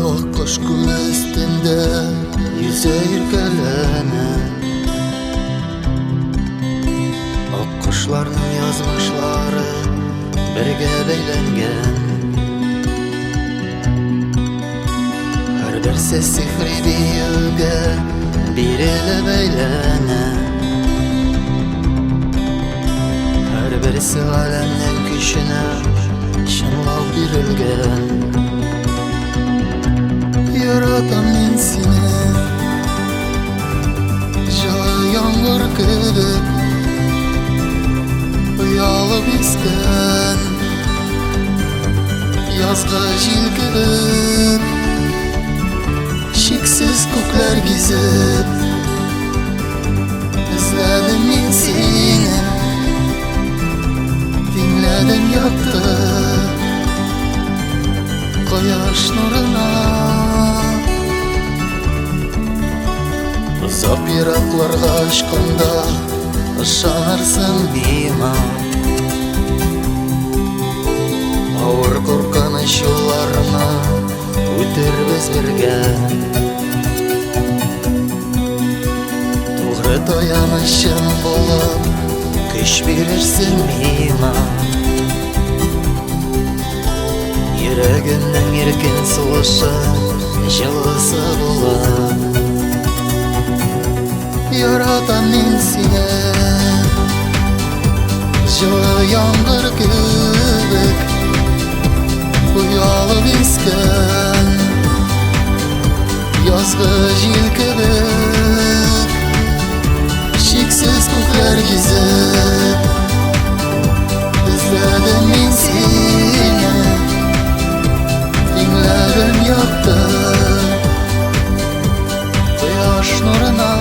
Akkaş kum üstünde yüze irkelene, akkuşlarning yazmışları birge beylengen. Her birsi sihri büyüge biriyle beylene, her birisi alemnin güçüne şınlap birilgen. Yaratan men seni Жылы yağmur gibi Uyalып esken Yazgı jil gibi Şeksiz көкler gezip İzledim men seni Dinledim yaktı Koyaş nuruna Uzak yiraklarga aşkında ышанырсың миңа. Ауыр қорқыныш жолларына өтербіз бірге. Туғры таянышым болып күш берерсің миңа. Йөрәгемнең еркен сулышы жылысы булып. Yaratам мен сені Жылы яңгыр кебек Уялып ескен Yazgı жел кебек Шексіз көклер кезіп İzledim мен сені Dinledim yaktı Koyaş nuruna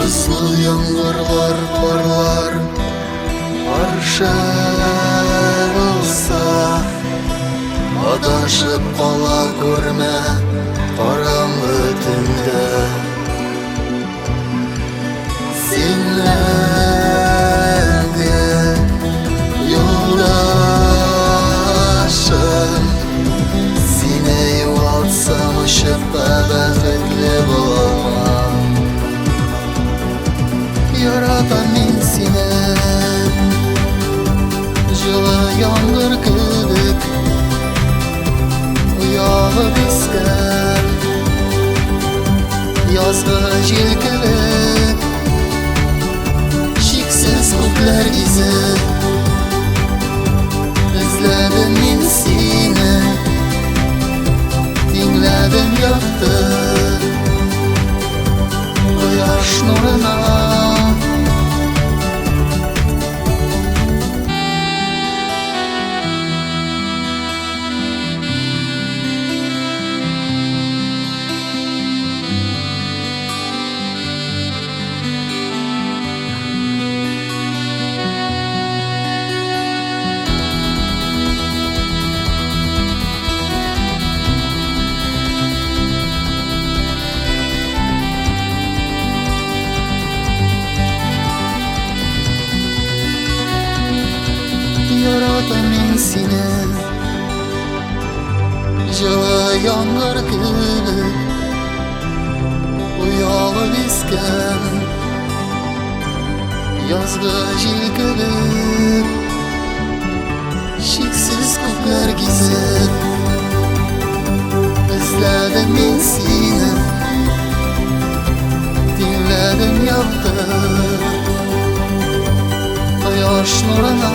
Aslı yağmurlar parlar Arşa olsa Adашып қала көрме Қараңғы түнде Сенләге Юлдашым Сені юғалтсам ұшып бәхетле боламын Yaratам мен сені Жылы яңгыр кебек Уялып ескен Yazgı жел кебек Шексіз көклер кезіп İzledim мен сені Dinledim yaktı Koyaş nuruna Yaratам мен сені Жылы яңгыр кебек Уялып ескен Yazgı жел кебек Шексіз көклер кезіп İzledim мен сені Dinledim yaktı Koyaş nuruna